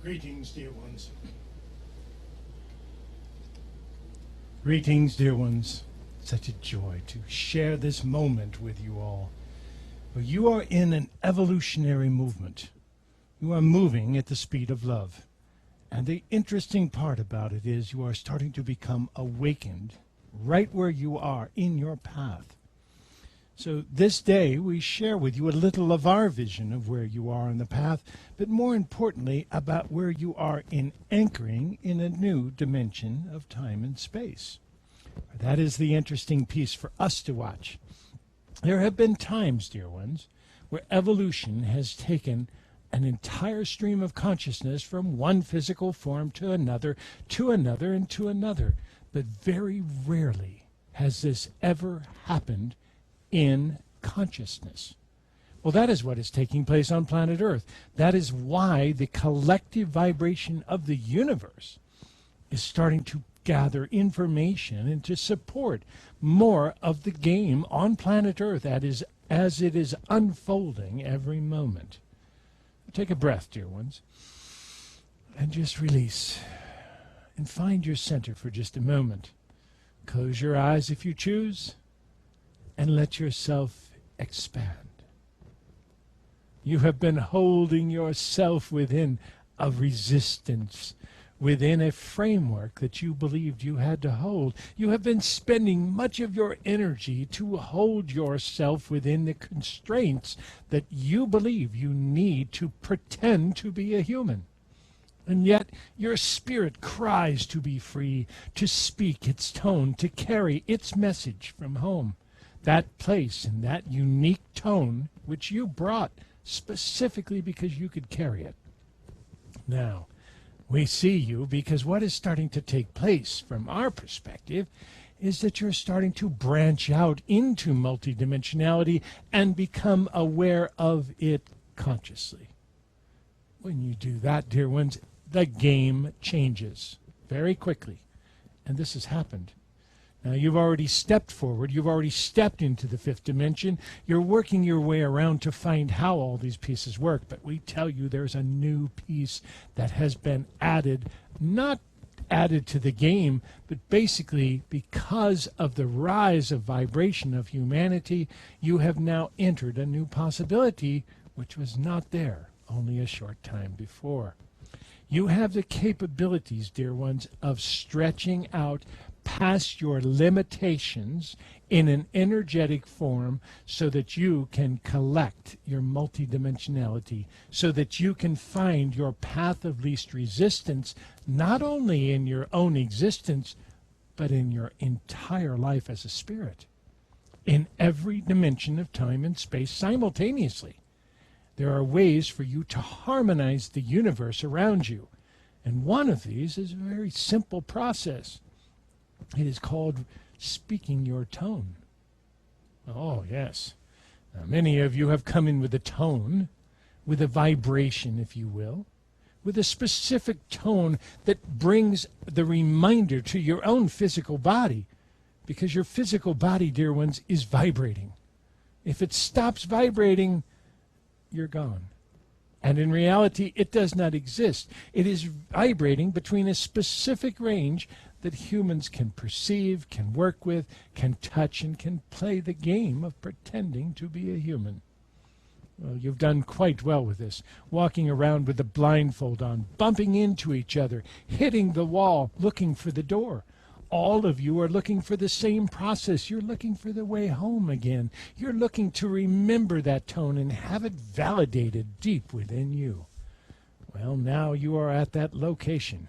Greetings, dear ones. Greetings, dear ones. Such a joy to share this moment with you all. For you are in an evolutionary movement. You are moving at the speed of love. And the interesting part about it is you are starting to become awakened right where you are in your path. So this day we share with you a little of our vision of where you are on the path, but more importantly about where you are in anchoring in a new dimension of time and space. That is the interesting piece for us to watch. There have been times, dear ones, where evolution has taken an entire stream of consciousness from one physical form to another, and to another. But very rarely has this ever happened in consciousness. Well, that is what is taking place on planet Earth. That is why the collective vibration of the universe is starting to gather information and to support more of the game on planet Earth as it is unfolding every moment. Take a breath, dear ones, and just release. And find your center for just a moment. Close your eyes if you choose, and let yourself expand. You have been holding yourself within a resistance, within a framework that you believed you had to hold. You have been spending much of your energy to hold yourself within the constraints that you believe you need to pretend to be a human. And yet your spirit cries to be free, to speak its tone, to carry its message from home. That place and that unique tone which you brought specifically because you could carry it. Now, we see you because what is starting to take place from our perspective is that you're starting to branch out into multidimensionality and become aware of it consciously. When you do that, dear ones, the game changes very quickly. And this has happened. Now, you've already stepped forward. You've already stepped into the fifth dimension. You're working your way around to find how all these pieces work. But we tell you there's a new piece that has been added, not added to the game, but basically because of the rise of vibration of humanity, you have now entered a new possibility which was not there only a short time before. You have the capabilities, dear ones, of stretching out past your limitations in an energetic form so that you can collect your multidimensionality, so that you can find your path of least resistance, not only in your own existence, but in your entire life as a spirit, in every dimension of time and space simultaneously. There are ways for you to harmonize the universe around you, and one of these is a very simple process. It is called speaking your tone. Oh, yes. Now, many of you have come in with a tone, with a vibration, if you will, with a specific tone that brings the reminder to your own physical body, because your physical body, dear ones, is vibrating. If it stops vibrating, you're gone. And in reality, it does not exist. It is vibrating between a specific range that humans can perceive, can work with, can touch, and can play the game of pretending to be a human. Well, you've done quite well with this, walking around with the blindfold on, bumping into each other, hitting the wall, looking for the door. All of you are looking for the same process. You're looking for the way home again. You're looking to remember that tone and have it validated deep within you. Well, now you are at that location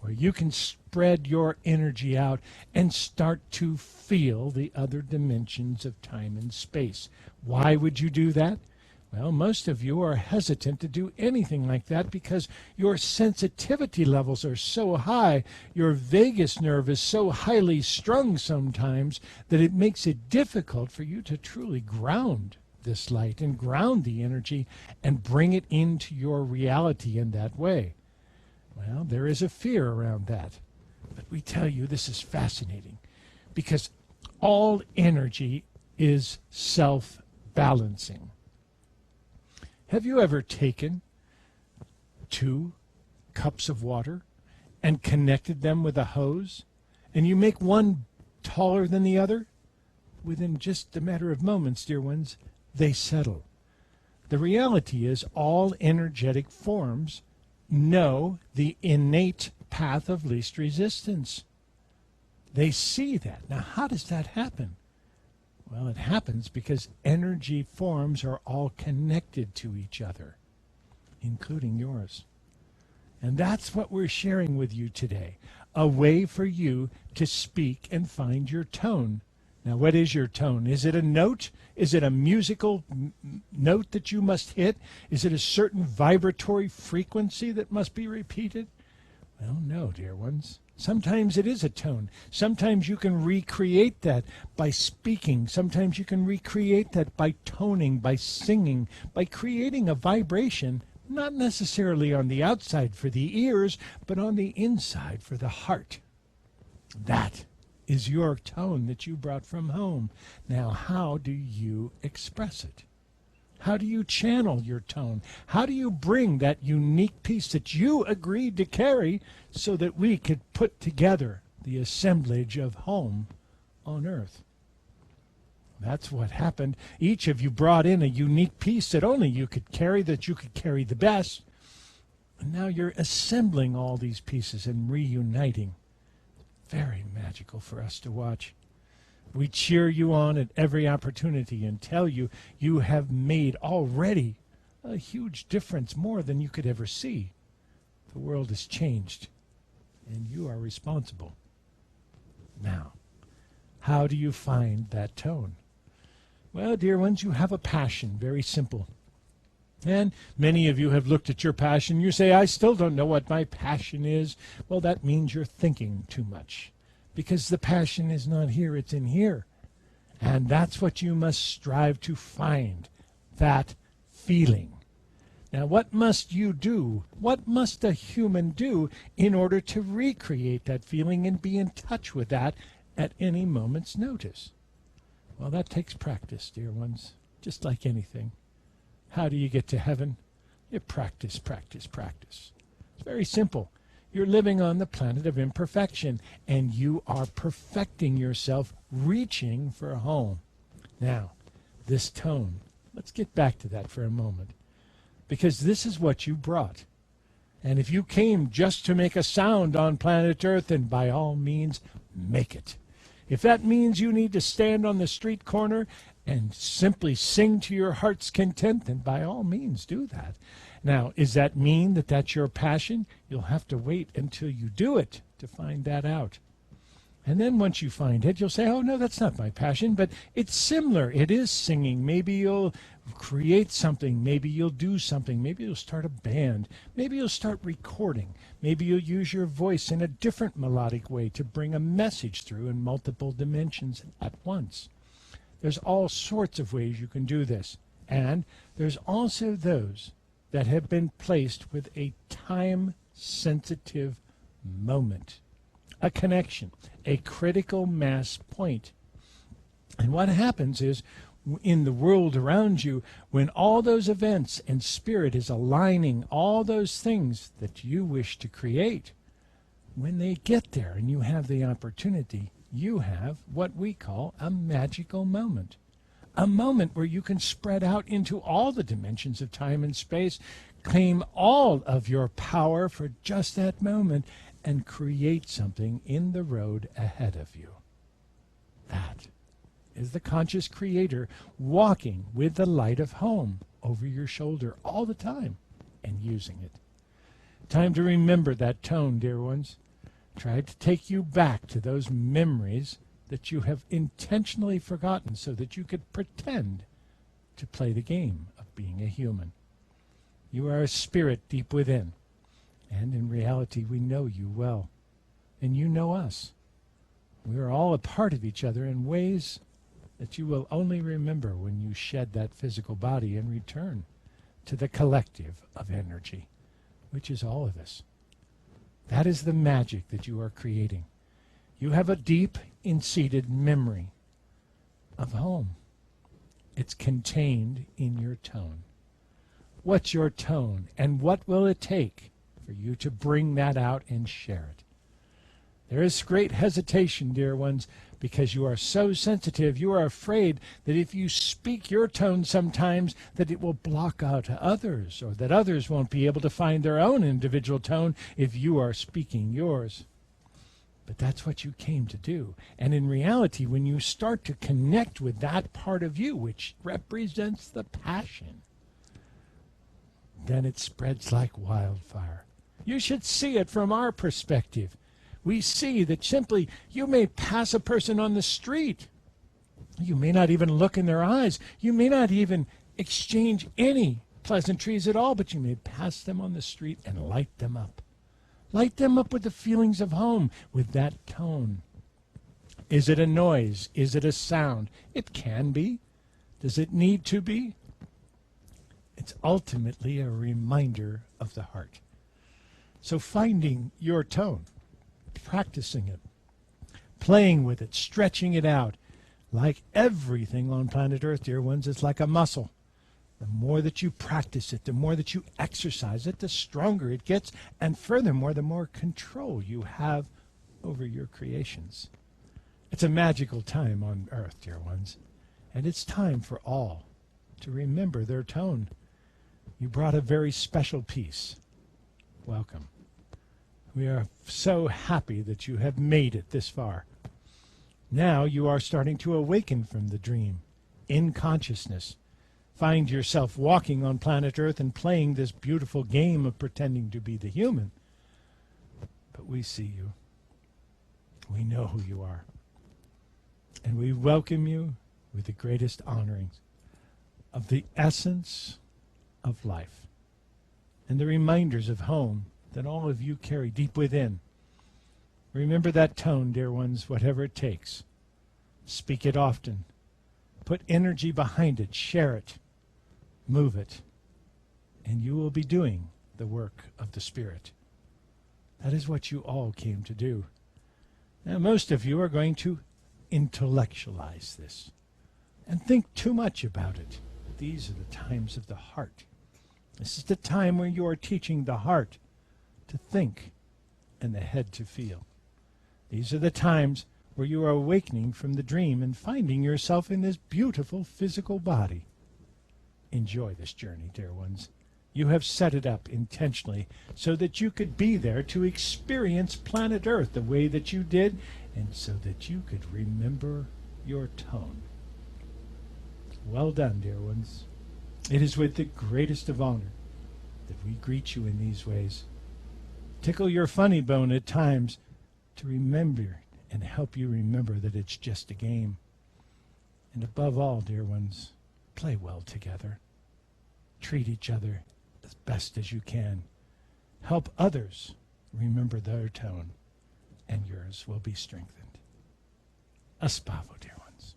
where you can spread your energy out and start to feel the other dimensions of time and space. Why would you do that? Well, most of you are hesitant to do anything like that because your sensitivity levels are so high, your vagus nerve is so highly strung sometimes that it makes it difficult for you to truly ground this light and ground the energy and bring it into your reality in that way. Well, there is a fear around that. But we tell you this is fascinating because all energy is self-balancing. Have you ever taken 2 cups of water and connected them with a hose, and you make one taller than the other, within just a matter of moments, dear ones, they settle. The reality is all energetic forms know the innate path of least resistance. They see that. Now, how does that happen? Well, it happens because energy forms are all connected to each other, including yours. And that's what we're sharing with you today, a way for you to speak and find your tone. Now, what is your tone? Is it a note? Is it a musical note that you must hit? Is it a certain vibratory frequency that must be repeated? Well, no, dear ones. Sometimes it is a tone. Sometimes you can recreate that by speaking. Sometimes you can recreate that by toning, by singing, by creating a vibration, not necessarily on the outside for the ears, but on the inside for the heart. That is your tone that you brought from home. Now, how do you express it? How do you channel your tone? How do you bring that unique piece that you agreed to carry so that we could put together the assemblage of home on earth? That's what happened. Each of you brought in a unique piece that only you could carry, that you could carry the best. And now you're assembling all these pieces and reuniting. Very magical for us to watch. We cheer you on at every opportunity and tell you you have made already a huge difference, more than you could ever see. The world has changed, and you are responsible. Now, how do you find that tone? Well, dear ones, you have a passion, very simple. And many of you have looked at your passion. You say, I still don't know what my passion is. Well, that means you're thinking too much, because the passion is not here, it's in here. And that's what you must strive to find, that feeling. Now, what must you do? What must a human do in order to recreate that feeling and be in touch with that at any moment's notice? Well, that takes practice, dear ones, just like anything. How do you get to heaven? You practice, practice, practice. It's very simple. You're living on the planet of imperfection, and you are perfecting yourself, reaching for home. Now, this tone, let's get back to that for a moment, because this is what you brought. And if you came just to make a sound on planet Earth, then by all means, make it. If that means you need to stand on the street corner and simply sing to your heart's content, then by all means do that. Now, does that mean that that's your passion? You'll have to wait until you do it to find that out. And then once you find it, you'll say, oh, no, that's not my passion, but it's similar. It is singing. Maybe you'll create something. Maybe you'll do something. Maybe you'll start a band. Maybe you'll start recording. Maybe you'll use your voice in a different melodic way to bring a message through in multiple dimensions at once. There's all sorts of ways you can do this. And there's also those that have been placed with a time-sensitive moment, a connection, a critical mass point. And what happens is, in the world around you, when all those events and spirit is aligning all those things that you wish to create, when they get there and you have the opportunity, you have what we call a magical moment. A moment where you can spread out into all the dimensions of time and space, claim all of your power for just that moment, and create something in the road ahead of you. That is the conscious creator walking with the light of home over your shoulder all the time and using it. Time to remember that tone, dear ones. Try to take you back to those memories that you have intentionally forgotten so that you could pretend to play the game of being a human. You are a spirit deep within, and in reality we know you well, and you know us. We are all a part of each other in ways that you will only remember when you shed that physical body and return to the collective of energy, which is all of us. That is the magic that you are creating. You have a deep, seated memory of home. It's contained in your tone. What's your tone, and what will it take for you to bring that out and share it. There is great hesitation, dear ones, because you are so sensitive. You are afraid that if you speak your tone sometimes, that it will block out others, or that others won't be able to find their own individual tone if you are speaking yours. But that's what you came to do. And in reality, when you start to connect with that part of you, which represents the passion, then it spreads like wildfire. You should see it from our perspective. We see that simply you may pass a person on the street. You may not even look in their eyes. You may not even exchange any pleasantries at all, but you may pass them on the street and light them up. Light them up with the feelings of home, with that tone. Is it a noise? Is it a sound? It can be. Does it need to be? It's ultimately a reminder of the heart. So finding your tone, practicing it, playing with it, stretching it out, like everything on planet Earth, dear ones, it's like a muscle. The more that you practice it, the more that you exercise it, the stronger it gets, and furthermore, the more control you have over your creations. It's a magical time on Earth, dear ones, and it's time for all to remember their tone. You brought a very special piece. Welcome. We are so happy that you have made it this far. Now you are starting to awaken from the dream in consciousness. Find yourself walking on planet Earth and playing this beautiful game of pretending to be the human. But we see you. We know who you are. And we welcome you with the greatest honorings of the essence of life and the reminders of home that all of you carry deep within. Remember that tone, dear ones, whatever it takes. Speak it often. Put energy behind it. Share it. Move it. And you will be doing the work of the Spirit. That is what you all came to do. Now, most of you are going to intellectualize this and think too much about it. These are the times of the heart. This is the time where you are teaching the heart to think and the head to feel. These are the times where you are awakening from the dream and finding yourself in this beautiful physical body. Enjoy this journey, dear ones. You have set it up intentionally so that you could be there to experience planet Earth the way that you did, and so that you could remember your tone. Well done, dear ones. It is with the greatest of honor that we greet you in these ways. Tickle your funny bone at times to remember and help you remember that it's just a game. And above all, dear ones, play well together. Treat each other as best as you can. Help others remember their tone, and yours will be strengthened. Aspavo, dear ones.